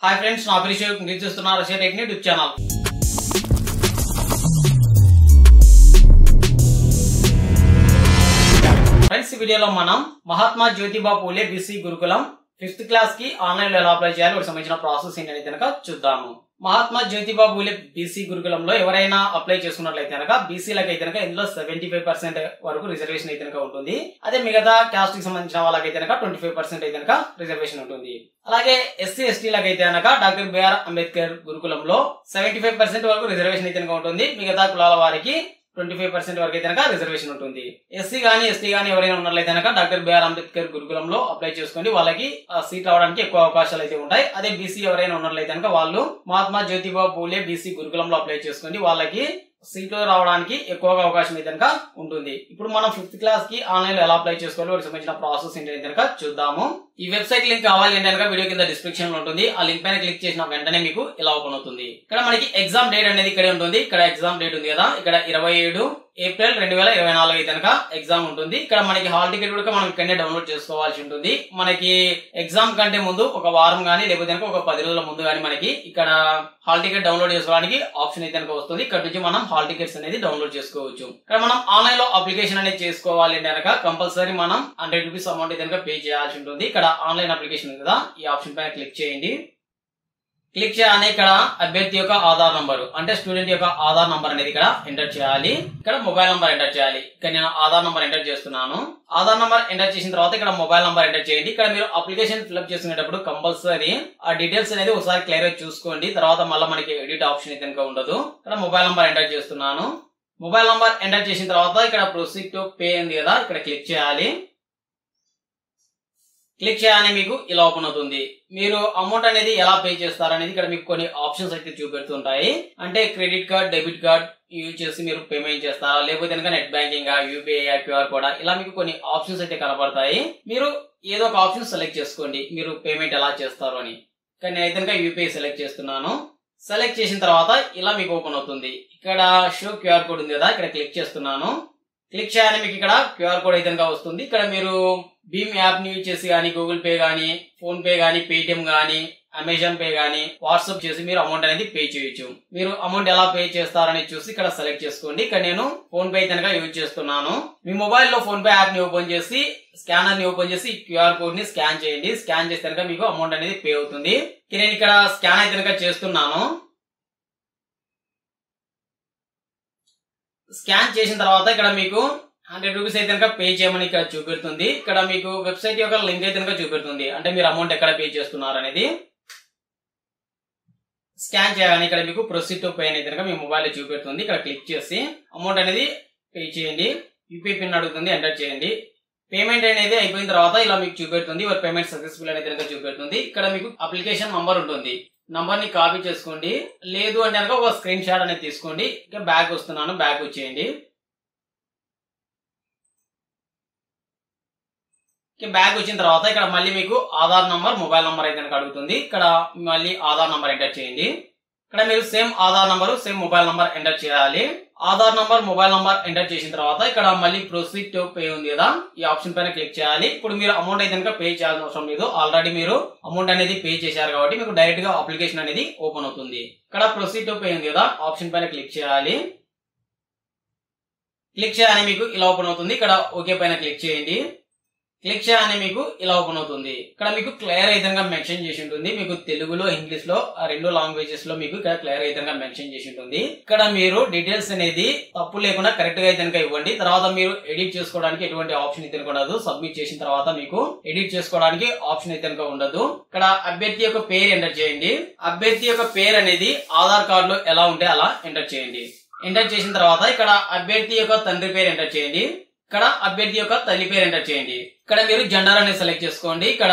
Hi friends, నా పేరు శివ్. మీరు చూస్తున్నారు Russia tech YouTube channel. Friends, ఈ వీడియోలో మనం మహాత్మా జ్యోతిబా పూలే బీసీ గురుకులం 5th క్లాస్ కి ఆన్లైన్ లో ఎలా అప్లై చేయాలి, వాటికి సంబంధించిన ప్రాసెస్ ఏంటనేది కనుక చూద్దాము. మహాత్మా జ్యోతిబా పూలే బీసీ గురుకులంలో ఎవరైనా అప్లై చేసుకున్నట్లయితే కనుక బీసీలకు అయితే కనుక ఇందులో 75% వరకు రిజర్వేషన్ అయితే కనుక ఉంటుంది. అదే మిగతా క్యాస్ట్ కి సంబంధించిన వాళ్ళకైతే కనుక 25% అయితే కనుక రిజర్వేషన్ ఉంటుంది. అలాగే ఎస్సీ ఎస్టీలకు అయితే కనుక డాక్టర్ బిఆర్ అంబేద్కర్ గురుకులంలో 75% వరకు రిజర్వేషన్ అయితే కనుక ఉంటుంది. మిగతా కులాల వారికి 25% వరకు అయితే కనుక రిజర్వేషన్ ఉంటుంది. ఎస్సీ గానీ ఎస్టీ గానీ ఎవరైనా ఉన్నట్లయితే కనుక డాక్టర్ బిఆర్ అంబేద్కర్ గురుకులంలో అప్లై చేసుకోండి. వాళ్ళకి సీట్ రావడానికి ఎక్కువ అవకాశాలు అయితే ఉంటాయి. అదే బీసీ ఎవరైనా ఉన్నట్లయితే కనుక వాళ్ళు మహాత్మా జ్యోతిబా పూలే బీసీ గురుకులంలో అప్లై చేసుకోండి. వాళ్ళకి సీట్లు రావడానికి ఎక్కువగా అవకాశం అయితే కనుక ఉంటుంది. ఇప్పుడు మనం 5th క్లాస్ కి ఆన్లైన్ లో ఎలా అప్లై చేసుకోవాలి, వాటికి సంబంధించిన ప్రాసెస్ ఏంటంటే కనుక చూద్దాము. ఈ వెబ్సైట్ లింక్ కావాలి అంటే కనుక వీడియో కింద డిస్క్రిప్షన్ లో ఉంటుంది. ఆ లింక్ పైన క్లిక్ చేసిన వెంటనే మీకు ఇలా ఓపెన్ అవుతుంది. ఇక్కడ మనకి ఎగ్జామ్ డేట్ అనేది ఇక్కడే ఉంటుంది. ఇక్కడ ఎగ్జామ్ డేట్ ఉంది కదా, ఇక్కడ 27 ఏప్రిల్ 2024 అయితే కనుక ఎగ్జామ్ ఉంటుంది. ఇక్కడ మనకి హాల్ టికెట్ కూడా మనం ఇక్కడనే డౌన్లోడ్ చేసుకోవాల్సి ఉంటుంది. మనకి ఎగ్జామ్ కంటే ముందు ఒక వారం గానీ లేకపోతే ఒక 10 రోజుల ముందు గానీ మనకి ఇక్కడ హాల్ టికెట్ డౌన్లోడ్ చేసుకోవడానికి ఆప్షన్ అయితే కనుక వస్తుంది. ఇక్కడ నుంచి మనం హాల్ టికెట్స్ అనేది డౌన్లోడ్ చేసుకోవచ్చు. ఇక్కడ మనం ఆన్లైన్ లో అప్లికేషన్ అనేది చేసుకోవాలి అంటే కనుక కంపల్సరీ మనం 100 రూపీస్ అమౌంట్ అయితే కనుక పే చేయాల్సి ఉంటుంది. ఇక్కడ ఆన్లైన్ అప్లికేషన్ ఉంది కదా, ఈ ఆప్షన్ పైన క్లిక్ చేయండి. క్లిక్ చేయగానే ఇక్కడ అభ్యర్థి యొక్క ఆధార్ నంబర్ అంటే స్టూడెంట్ యొక్క ఆధార్ నంబర్ అనేది ఇక్కడ ఎంటర్ చేయాలి. ఇక్కడ మొబైల్ నంబర్ ఎంటర్ చేయాలి. ఇక్కడ నేను ఆధార్ నంబర్ ఎంటర్ చేస్తున్నాను. ఆధార్ నంబర్ ఎంటర్ చేసిన తర్వాత ఇక్కడ మొబైల్ నంబర్ ఎంటర్ చేయండి. ఇక్కడ మీరు అప్లికేషన్ ఫిల్అప్ చేసుకునేటప్పుడు కంపల్సరీ ఆ డీటెయిల్స్ అనేది ఒకసారి క్లియర్ గా చూసుకోండి. తర్వాత మళ్ళీ మనకి ఎడిట్ ఆప్షన్ అయితే కనుక ఉండదు. ఇక్కడ మొబైల్ నంబర్ ఎంటర్ చేస్తున్నాను. మొబైల్ నంబర్ ఎంటర్ చేసిన తర్వాత ఇక్కడ ప్రొసీడ్ టు పే ఉంది కదా, ఇక్కడ క్లిక్ చేయాలి. క్లిక్ చేయగానే మీకు ఇలా ఓపెన్ అవుతుంది. మీరు అమౌంట్ అనేది ఎలా పే చేస్తారనేది ఇక్కడ మీకు కొన్ని ఆప్షన్స్ అయితే చూపెడుతుంటాయి. అంటే credit card, debit card use చేసి మీరు పేమెంట్ చేస్తారా, లేకపోతే కనుక net banking, UPI, QR code, ఇలా మీకు కొన్ని ఆప్షన్స్ అయితే కనబడతాయి. మీరు ఏదో ఒక ఆప్షన్ సెలెక్ట్ చేసుకోండి మీరు పేమెంట్ ఎలా చేస్తారు అని. కానీ నేనైతే కనుక యూపీఐ సెలెక్ట్ చేస్తున్నాను. సెలెక్ట్ చేసిన తర్వాత ఇలా మీకు ఓపెన్ అవుతుంది. ఇక్కడ షో క్యూఆర్ కోడ్ ఉంది కదా, ఇక్కడ క్లిక్ చేస్తున్నాను. క్లిక్ చేయగానే మీకు ఇక్కడ క్యూఆర్ కోడ్ అయితే వస్తుంది. ఇక్కడ మీరు భీమ్ యాప్ ని యూజ్ చేసి గానీ, గూగుల్ పే గానీ, ఫోన్ పే గానీ, పేటిఎం గానీ, అమెజాన్ పే గానీ వాట్సాప్ చేసి మీరు అమౌంట్ అనేది పే చేయొచ్చు. మీరు అమౌంట్ ఎలా పే చేస్తారని చూసి ఇక్కడ సెలెక్ట్ చేసుకోండి. ఇక్కడ నేను ఫోన్ పే కనుక యూజ్ చేస్తున్నాను. మీ మొబైల్ లో ఫోన్ పే యాప్ ని ఓపెన్ చేసి స్కానర్ ని ఓపెన్ చేసి క్యూఆర్ కోడ్ ని స్కాన్ చేయండి. స్కాన్ చేస్తే కనుక మీకు అమౌంట్ అనేది పే అవుతుంది. నేను ఇక్కడ స్కాన్ అయితే కనుక చేస్తున్నాను. స్కాన్ చేసిన తర్వాత ఇక్కడ మీకు 100 రూపీస్ అయితే కనుక పే చేయమని ఇక్కడ చూపెడుతుంది. ఇక్కడ మీకు వెబ్సైట్ యొక్క లింక్ అయితే కనుక చూపెడుతుంది, అంటే మీరు అమౌంట్ ఎక్కడ పే చేస్తున్నారు అనేది. స్కాన్ చేయగానే ఇక్కడ మీకు ప్రొసీడ్ టు పే అనేది కనుక మీ మొబైల్ లో చూపెడుతుంది. ఇక్కడ క్లిక్ చేసి అమౌంట్ అనేది పే చేయండి. యూపీఐ పిన్ అడుగుతుంది, ఎంటర్ చేయండి. పేమెంట్ అనేది అయిపోయిన తర్వాత ఇలా మీకు చూపెడుతుంది యువర్ పేమెంట్ సక్సెస్ఫుల్ అనేది కనుక చూపెడుతుంది. ఇక్కడ మీకు అప్లికేషన్ నంబర్ ఉంటుంది. నంబర్ ని కాపీ చేసుకోండి. లేదు అంటే కనుక ఒక స్క్రీన్ షాట్ అనేది తీసుకోండి. ఇక బ్యాక్ వస్తున్నాను, బ్యాక్ వచ్చేయండి. బ్యాక్ వచ్చిన తర్వాత ఇక్కడ మళ్ళీ మీకు ఆధార్ నంబర్, మొబైల్ నంబర్ అయితే కనుక అడుగుతుంది. ఇక్కడ మళ్ళీ ఆధార్ నంబర్ ఎంటర్ చేయండి. ఇక్కడ మీరు same Aadhaar number, same mobile number enter చేయాలి. Aadhaar number, mobile number enter చేసిన తర్వాత ఇక్కడ మళ్ళీ ప్రొసీడ్ టు పే ఉంది కదా, ఈ ఆప్షన్ పైన క్లిక్ చేయాలి. ఇప్పుడు మీరు అమౌంట్ అయితే కనుక పే చేయాల్సిన అవసరం లేదు. ఆల్రెడీ మీరు అమౌంట్ అనేది పే చేశారు కాబట్టి మీకు డైరెక్ట్ గా అప్లికేషన్ అనేది ఓపెన్ అవుతుంది. ఇక్కడ ప్రొసీడ్ టు పే ఉంది కదా, ఆప్షన్ పైన క్లిక్ చేయాలి. క్లిక్ చేయగానే మీకు ఇలా ఓపెన్ అవుతుంది. ఇక్కడ ఓకే పైన క్లిక్ చేయండి. క్లిక్ చేయగానే మీకు ఇలా ఓపెన్ అవుతుంది. ఇక్కడ మీకు క్లియర్ అయితే మెన్షన్ చేసి ఉంటుంది. మీకు తెలుగులో, ఇంగ్లీష్ లో 2 లాంగ్వేజెస్ లో మీకు ఇక్కడ క్లియర్ అయితే మెన్షన్ చేసి ఉంటుంది. ఇక్కడ మీరు డీటెయిల్స్ అనేది తప్పు లేకుండా కరెక్ట్ గా అయితే ఇవ్వండి. తర్వాత మీరు ఎడిట్ చేసుకోవడానికి ఎటువంటి ఆప్షన్ అయితే ఉండదు. సబ్మిట్ చేసిన తర్వాత మీకు ఎడిట్ చేసుకోవడానికి ఆప్షన్ అయితే ఉండదు. ఇక్కడ అభ్యర్థి యొక్క పేరు ఎంటర్ చేయండి. అభ్యర్థి యొక్క పేరు అనేది ఆధార్ కార్డు లో ఎలా ఉంటే అలా ఎంటర్ చేయండి. ఎంటర్ చేసిన తర్వాత ఇక్కడ అభ్యర్థి యొక్క తండ్రి పేరు ఎంటర్ చేయండి. ఇక్కడ అభ్యర్థి యొక్క తల్లి పేరు ఎంటర్ చేయండి. ఇక్కడ మీరు జెండర్ అనేది సెలెక్ట్ చేసుకోండి. ఇక్కడ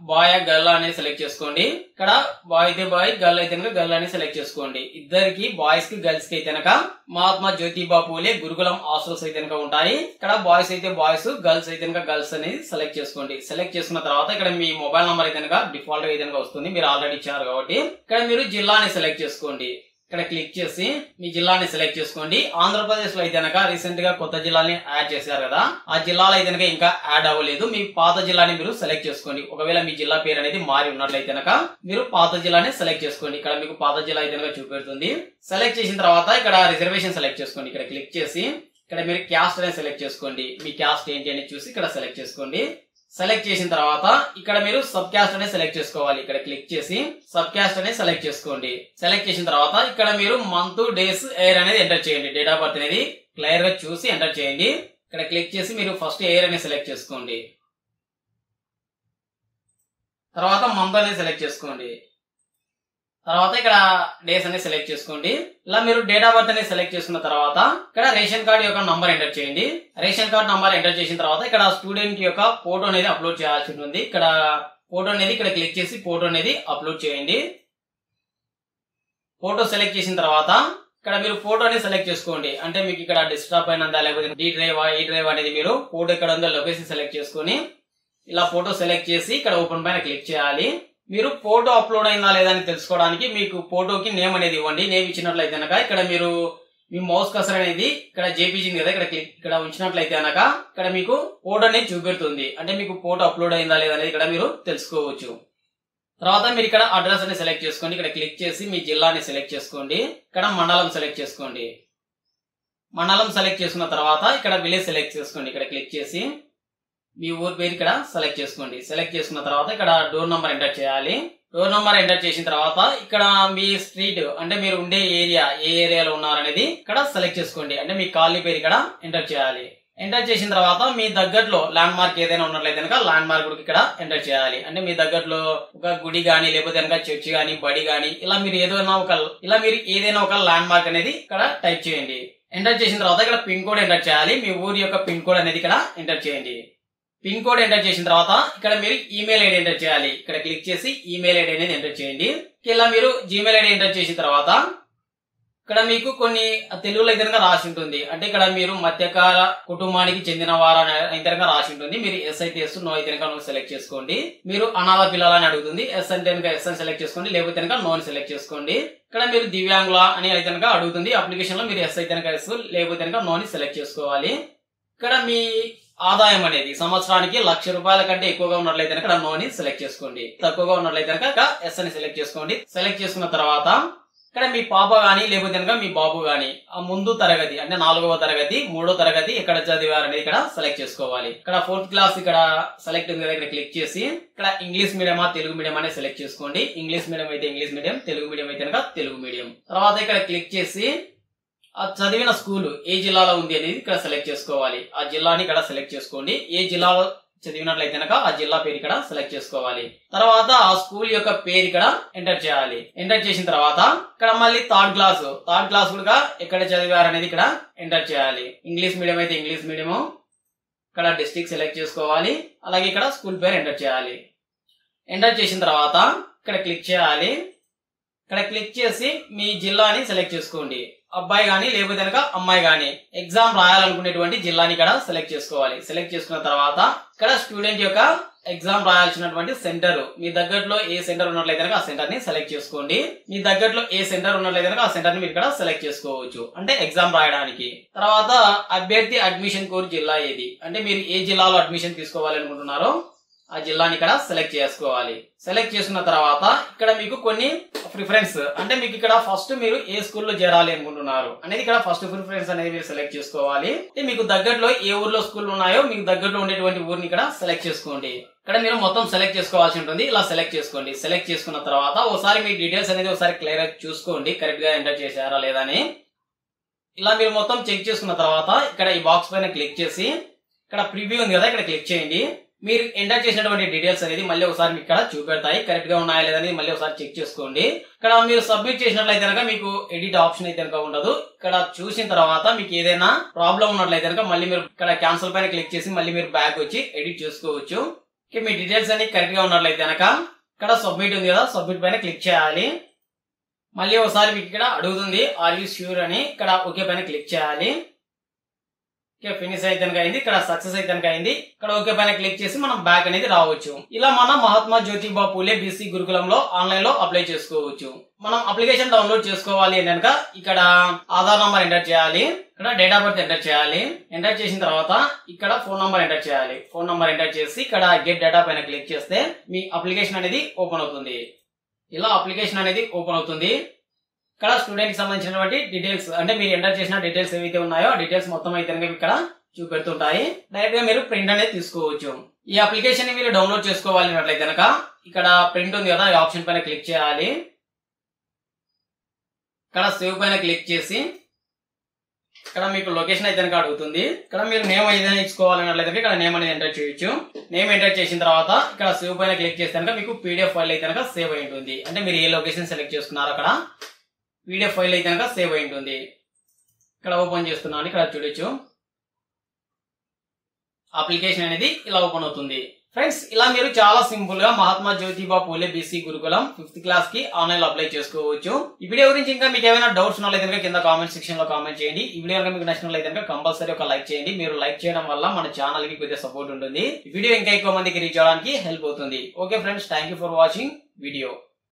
బాయ్ గర్ల్ అనేది సెలెక్ట్ చేసుకోండి. ఇక్కడ బాయ్ అయితే బాయ్, గర్ల్ అయితే కనుక గర్ల్ అనేది సెలెక్ట్ చేసుకోండి. ఇద్దరికి బాయ్స్ కి గర్ల్స్ కి అయితే కనుక మహాత్మా జ్యోతిబా పూలే గురుకులం హాస్టల్స్ అయితే కనుక ఉంటాయి. ఇక్కడ బాయ్స్ అయితే బాయ్స్, గర్ల్స్ అయితే కనుక గర్ల్స్ అనేది సెలెక్ట్ చేసుకోండి. సెలెక్ట్ చేసుకున్న తర్వాత ఇక్కడ మీ మొబైల్ నంబర్ అయితే కనుక డిఫాల్ట్ అయితే కనుక వస్తుంది. మీరు ఆల్రెడీ ఇచ్చారు కాబట్టి ఇక్కడ మీరు జిల్లాని సెలెక్ట్ చేసుకోండి. ఇక్కడ క్లిక్ చేసి మీ జిల్లాని సెలెక్ట్ చేసుకోండి. ఆంధ్రప్రదేశ్ లో అయితే కనుక రీసెంట్ గా కొత్త జిల్లాని యాడ్ చేశారు కదా, ఆ జిల్లాలో అయితే కనుక ఇంకా యాడ్ అవ్వలేదు. మీ పాత జిల్లాని మీరు సెలెక్ట్ చేసుకోండి. ఒకవేళ మీ జిల్లా పేరు అనేది మారి ఉన్నట్లయితే కనుక మీరు పాత జిల్లాని సెలెక్ట్ చేసుకోండి. ఇక్కడ మీకు పాత జిల్లా అయితే కనుక చూపెడుతుంది. సెలెక్ట్ చేసిన తర్వాత ఇక్కడ రిజర్వేషన్ సెలెక్ట్ చేసుకోండి. ఇక్కడ క్లిక్ చేసి ఇక్కడ మీరు క్యాస్ట్ అనేది సెలెక్ట్ చేసుకోండి. మీ క్యాస్ట్ ఏంటి అని చూసి ఇక్కడ సెలెక్ట్ చేసుకోండి. సెలెక్ట్ చేసిన తర్వాత ఇక్కడ మీరు సబ్ క్యాస్ట్ అనేది సెలెక్ట్ చేసుకోవాలి. ఇక్కడ క్లిక్ చేసి సబ్ క్యాస్ట్ అనేది సెలెక్ట్ చేసుకోండి. సెలెక్ట్ చేసిన తర్వాత ఇక్కడ మీరు మంత్, డేస్, ఇయర్ అనేది ఎంటర్ చేయండి. డేట్ ఆఫ్ బర్త్ అనేది క్లియర్ గా చూసి ఎంటర్ చేయండి. ఇక్కడ క్లిక్ చేసి మీరు ఫస్ట్ ఇయర్ అనేది సెలెక్ట్ చేసుకోండి. తర్వాత మంత్ అనేది సెలెక్ట్ చేసుకోండి. తర్వాత ఇక్కడ డేస్ అనేది సెలెక్ట్ చేసుకోండి. ఇలా మీరు డేట్ ఆఫ్ బర్త్ అనేది సెలెక్ట్ చేసుకున్న తర్వాత ఇక్కడ రేషన్ కార్డు యొక్క నంబర్ ఎంటర్ చేయండి. రేషన్ కార్డు నంబర్ ఎంటర్ చేసిన తర్వాత ఇక్కడ స్టూడెంట్ యొక్క ఫోటో అనేది అప్లోడ్ చేయాల్సి ఉంటుంది. ఇక్కడ ఫోటో అనేది ఇక్కడ క్లిక్ చేసి ఫోటో అనేది అప్లోడ్ చేయండి. ఫోటో సెలెక్ట్ చేసిన తర్వాత ఇక్కడ మీరు ఫోటో అనేది సెలెక్ట్ చేసుకోండి. అంటే మీకు ఇక్కడ డెస్క్టాప్ అయినందా లేకపోతే డి డ్రైవ్, ఈ డ్రైవ్ అనేది మీరు ఫోటో ఎక్కడ ఉందో లొకేషన్ సెలెక్ట్ చేసుకుని ఇలా ఫోటో సెలెక్ట్ చేసి ఇక్కడ ఓపెన్ పైన క్లిక్ చేయాలి. మీరు ఫోటో అప్లోడ్ అయిందా లేదా అని తెలుసుకోవడానికి మీకు ఫోటోకి నేమ్ అనేది ఇవ్వండి. నేమ్ ఇచ్చినట్లయితే కనుక ఇక్కడ మీరు మీ మౌస్ కర్సర్ అనేది ఇక్కడ జేపీజీ కదా ఇక్కడ ఉంచినట్లయితే కనుక ఇక్కడ మీకు ఫోటో అనేది చూపెడుతుంది. అంటే మీకు ఫోటో అప్లోడ్ అయిందా లేదా అనేది ఇక్కడ మీరు తెలుసుకోవచ్చు. తర్వాత మీరు ఇక్కడ అడ్రస్ అనేది సెలెక్ట్ చేసుకోండి. ఇక్కడ క్లిక్ చేసి మీ జిల్లాని సెలెక్ట్ చేసుకోండి. ఇక్కడ మండలం సెలెక్ట్ చేసుకోండి. మండలం సెలెక్ట్ చేసుకున్న తర్వాత ఇక్కడ విలేజ్ సెలెక్ట్ చేసుకోండి. ఇక్కడ క్లిక్ చేసి మీ ఊరి పేరు ఇక్కడ సెలెక్ట్ చేసుకోండి. సెలెక్ట్ చేసుకున్న తర్వాత ఇక్కడ డోర్ నంబర్ ఎంటర్ చేయాలి. డోర్ నంబర్ ఎంటర్ చేసిన తర్వాత ఇక్కడ మీ స్ట్రీట్ అంటే మీరు ఉండే ఏరియా ఏ ఏరియాలో ఉన్నారనేది ఇక్కడ సెలెక్ట్ చేసుకోండి. అంటే మీ కాలనీ పేరు ఇక్కడ ఎంటర్ చేయాలి. ఎంటర్ చేసిన తర్వాత మీ దగ్గరలో ల్యాండ్ మార్క్ ఏదైనా ఉన్నట్లయితే కనుక ల్యాండ్ మార్క్ ఇక్కడ ఎంటర్ చేయాలి. అంటే మీ దగ్గరలో ఒక గుడి గానీ లేకపోతే కనుక చర్చి గానీ బడి గానీ ఇలా మీరు ఏదైనా ఒక ల్యాండ్ మార్క్ అనేది ఇక్కడ టైప్ చేయండి. ఎంటర్ చేసిన తర్వాత ఇక్కడ పిన్ కోడ్ ఎంటర్ చేయాలి. మీ ఊరి యొక్క పిన్ కోడ్ అనేది ఇక్కడ ఎంటర్ చేయండి. పిన్ కోడ్ ఎంటర్ చేసిన తర్వాత ఇక్కడ మీరు ఈమెయిల్ ఐడి ఎంటర్ చేయాలి. ఇక్కడ క్లిక్ చేసి ఈమెయిల్ ఐడి అనేది ఎంటర్ చేయండి. ఇలా మీరు జీమెయిల్ ఐడి ఎంటర్ చేసిన తర్వాత ఇక్కడ మీకు కొన్ని తెలుగులో అయితే రాసి ఉంటుంది. అంటే ఇక్కడ మీరు మధ్యకాల కుటుంబానికి చెందిన వారు అయితే రాసి ఉంటుంది. మీరు ఎస్ అయితే ఎస్, నో అయితే నో సెలెక్ట్ చేసుకోండి. మీరు అనాథ పిల్లలని అడుగుతుంది. ఎస్ అంటే ఎస్ అని సెలెక్ట్ చేసుకోండి, లేకపోతే నో అని సెలెక్ట్ చేసుకోండి. ఇక్కడ మీరు దివ్యాంగుల అని అయితే అడుగుతుంది. అప్లికేషన్ లో మీరు ఎస్ అయితే ఎస్, లేకపోతే నో అని సెలెక్ట్ చేసుకోవాలి. ఇక్కడ మీ ఆదాయం అనేది సంవత్సరానికి 1,00,000 రూపాయల కంటే ఎక్కువగా ఉన్నట్లయితే కనుక నో అని సెలెక్ట్ చేసుకోండి. తక్కువగా ఉన్నట్లయితే కనుక ఎస్ అని సెలెక్ట్ చేసుకోండి. సెలెక్ట్ చేసుకున్న తర్వాత ఇక్కడ మీ పాప గానీ లేకపోతే కనుక మీ బాబు గానీ ఆ ముందు తరగతి అంటే 4వ తరగతి 3వ తరగతి ఎక్కడ చదివారు అనేది ఇక్కడ సెలెక్ట్ చేసుకోవాలి. ఇక్కడ 4th క్లాస్ ఇక్కడ సెలెక్ట్ ఉంది కదా, ఇక్కడ క్లిక్ చేసి ఇక్కడ ఇంగ్లీష్ మీడియమా తెలుగు మీడియం అనేది సెలెక్ట్ చేసుకోండి. ఇంగ్లీష్ మీడియం అయితే ఇంగ్లీష్ మీడియం, తెలుగు మీడియం అయితే కనుక తెలుగు మీడియం. తర్వాత ఇక్కడ క్లిక్ చేసి ఆ చదివిన స్కూల్ ఏ జిల్లాలో ఉంది అనేది ఇక్కడ సెలెక్ట్ చేసుకోవాలి. ఆ జిల్లాని ఇక్కడ సెలెక్ట్ చేసుకోండి. ఏ జిల్లాలో చదివినట్లయితే కనుక ఆ జిల్లా పేరు ఇక్కడ సెలెక్ట్ చేసుకోవాలి. తర్వాత ఆ స్కూల్ యొక్క పేరు ఇక్కడ ఎంటర్ చేయాలి. ఎంటర్ చేసిన తర్వాత ఇక్కడ మళ్ళీ థర్డ్ క్లాస్ కూడా ఎక్కడ చదివారు అనేది ఇక్కడ ఎంటర్ చేయాలి. ఇంగ్లీష్ మీడియం అయితే ఇంగ్లీష్ మీడియం, ఇక్కడ డిస్ట్రిక్ట్ సెలెక్ట్ చేసుకోవాలి. అలాగే ఇక్కడ స్కూల్ పేరు ఎంటర్ చేయాలి. ఎంటర్ చేసిన తర్వాత ఇక్కడ క్లిక్ చేయాలి. ఇక్కడ క్లిక్ చేసి మీ జిల్లాని సెలెక్ట్ చేసుకోండి. అబ్బాయి గానీ లేకపోతే కనుక అమ్మాయి గానీ ఎగ్జామ్ రాయాలనుకునేటువంటి జిల్లాని ఇక్కడ సెలెక్ట్ చేసుకోవాలి. సెలెక్ట్ చేసుకున్న తర్వాత ఇక్కడ స్టూడెంట్ యొక్క ఎగ్జామ్ రాయాల్సినటువంటి సెంటర్ మీ దగ్గరలో ఏ సెంటర్ ఉన్నట్లయితే కనుక ఆ సెంటర్ ని సెలెక్ట్ చేసుకోండి. మీ దగ్గరలో ఏ సెంటర్ ఉన్నట్లయితే కనుక ఆ సెంటర్ ని మీరు ఇక్కడ సెలెక్ట్ చేసుకోవచ్చు, అంటే ఎగ్జామ్ రాయడానికి. తర్వాత అభ్యర్థి అడ్మిషన్ కోడ్ జిల్లా ఏది, అంటే మీరు ఏ జిల్లాలో అడ్మిషన్ తీసుకోవాలి అనుకుంటున్నారో ఆ జిల్లాని ఇక్కడ సెలెక్ట్ చేసుకోవాలి. సెలెక్ట్ చేసుకున్న తర్వాత ఇక్కడ మీకు కొన్ని ప్రిఫరెన్స్ అంటే మీకు ఇక్కడ ఫస్ట్ మీరు ఏ స్కూల్లో చేరాలి అనుకుంటున్నారు అనేది ఇక్కడ ఫస్ట్ ప్రిఫరెన్స్ అనేది మీరు సెలెక్ట్ చేసుకోవాలి. మీకు దగ్గరలో ఏ ఊర్లో స్కూల్ ఉన్నాయో మీకు దగ్గరలో ఉండేటువంటి ఊరిని ఇక్కడ సెలెక్ట్ చేసుకోండి. ఇక్కడ మీరు మొత్తం సెలెక్ట్ చేసుకోవాల్సి ఉంటుంది. ఇలా సెలెక్ట్ చేసుకోండి. సెలెక్ట్ చేసుకున్న తర్వాత ఒకసారి మీ డీటెయిల్స్ అనేది ఒకసారి క్లియర్ గా చూసుకోండి, కరెక్ట్ గా ఎంటర్ చేశారా లేదా అని. ఇలా మీరు మొత్తం చెక్ చేసుకున్న తర్వాత ఇక్కడ ఈ బాక్స్ పైన క్లిక్ చేసి ఇక్కడ ప్రివ్యూ ఉంది కదా, ఇక్కడ క్లిక్ చేయండి. మీరు ఎంటర్ చేసినటువంటి డీటెయిల్స్ అనేది మళ్ళీ ఒకసారి మీకు ఇక్కడ చూపెడతాయి, కరెక్ట్ గా ఉన్నాయా లేదని మళ్ళీ ఒకసారి చెక్ చేసుకోండి. ఇక్కడ మీరు సబ్మిట్ చేసినట్లయితే కనుక మీకు ఎడిట్ ఆప్షన్ అయితే కనుక ఉండదు. ఇక్కడ చూసిన తర్వాత మీకు ఏదైనా ప్రాబ్లం ఉన్నట్లయితే కనుక మళ్ళీ మీరు ఇక్కడ క్యాన్సిల్ పైన క్లిక్ చేసి మళ్ళీ మీరు బ్యాక్ వచ్చి ఎడిట్ చేసుకోవచ్చు. మీ డీటెయిల్స్ అన్ని కరెక్ట్ గా ఉన్నట్లయితే కనుక ఇక్కడ సబ్మిట్ ఉంది కదా, సబ్మిట్ పైన క్లిక్ చేయాలి. మళ్ళీ ఒకసారి మీకు ఇక్కడ అడుగుతుంది ఆర్ యూ ష్యూర్ అని, ఇక్కడ ఓకే పైన క్లిక్ చేయాలి. ఓకే, ఫినిష్ అయితే కనుక అయింది. ఇక్కడ సక్సెస్ అయితే కనుక అయింది. ఇక్కడ ఓకే పైన క్లిక్ చేసి మనం బ్యాక్ అనేది రావచ్చు. ఇలా మనం మహాత్మా జ్యోతిబా పూలే బీసీ గురుకులంలో ఆన్లైన్ లో అప్లై చేసుకోవచ్చు. మనం అప్లికేషన్ డౌన్లోడ్ చేసుకోవాలి అని కనుక ఇక్కడ ఆధార్ నంబర్ ఎంటర్ చేయాలి, ఇక్కడ డేట్ ఆఫ్ బర్త్ ఎంటర్ చేయాలి. ఎంటర్ చేసిన తర్వాత ఇక్కడ ఫోన్ నంబర్ ఎంటర్ చేయాలి. ఫోన్ నంబర్ ఎంటర్ చేసి ఇక్కడ గెట్ డేటా పైన క్లిక్ చేస్తే మీ అప్లికేషన్ అనేది ఓపెన్ అవుతుంది. ఇలా అప్లికేషన్ అనేది ఓపెన్ అవుతుంది. ఇక్కడ స్టూడెంట్ కి సంబంధించినటువంటి డీటెయిల్స్ అంటే మీరు ఎంటర్ చేసిన డీటెయిల్స్ ఏవైతే ఉన్నాయో ఆ డీటెయిల్స్ మొత్తం అయితే ఇక్కడ చూపెడుతుంటాయి. డైరెక్ట్ గా మీరు ప్రింట్ అనేది తీసుకోవచ్చు. ఈ అప్లికేషన్ ని మీరు డౌన్లోడ్ చేసుకోవాలి అన్నట్లయితే కనుక ఇక్కడ ప్రింట్ ఉంది కదా, ఈ ఆప్షన్ పైన క్లిక్ చేయాలి. ఇక్కడ సేవ్ పైన క్లిక్ చేసి ఇక్కడ మీకు లొకేషన్ అయితే కనుక అడుగుతుంది. ఇక్కడ మీరు నేమ్ ఏదైనా ఇచ్చుకోవాలన్నట్లయితే ఇక్కడ నేమ్ అనేది ఎంటర్ చేయొచ్చు. నేమ్ ఎంటర్ చేసిన తర్వాత ఇక్కడ సేవ్ పైన క్లిక్ చేస్తే కనుక మీకు పీడిఎఫ్ ఫైల్ అయితే కనుక సేవ్ అయి ఉంటుంది. అంటే మీరు ఏ లొకేషన్ సెలెక్ట్ చేసుకున్నారో అక్కడ పీడిఎఫ్ ఫైల్ అయితే కనుక సేవ్ అయి ఉంటుంది. ఇక్కడ ఓపెన్ చేస్తున్నాను. ఇక్కడ చూడొచ్చు అప్లికేషన్ అనేది ఇలా ఓపెన్ అవుతుంది. ఫ్రెండ్స్, ఇలా మీరు చాలా సింపుల్ గా మహాత్మా జ్యోతిబా పూలే బీసీ గురుకులం 5th క్లాస్ కి ఆన్లైన్ లో అప్లై చేసుకోవచ్చు. ఈ వీడియో గురించి ఇంకా మీకు ఏమైనా డౌట్స్ ఉన్నట్లయితే కింద కామెంట్ సెక్షన్ లో కామెంట్ చేయండి. ఈ వీడియో కనుక మీకు నచ్చినట్లయితే కంపల్సరీ ఒక లైక్ చేయండి. మీరు లైక్ చేయడం వల్ల మన ఛానల్ కి కొద్దిగా సపోర్ట్ ఉంటుంది. ఈ వీడియో ఇంకా ఎక్కువ మందికి రీచ్ అవడానికి హెల్ప్ అవుతుంది. Okay friends, thank you for watching video.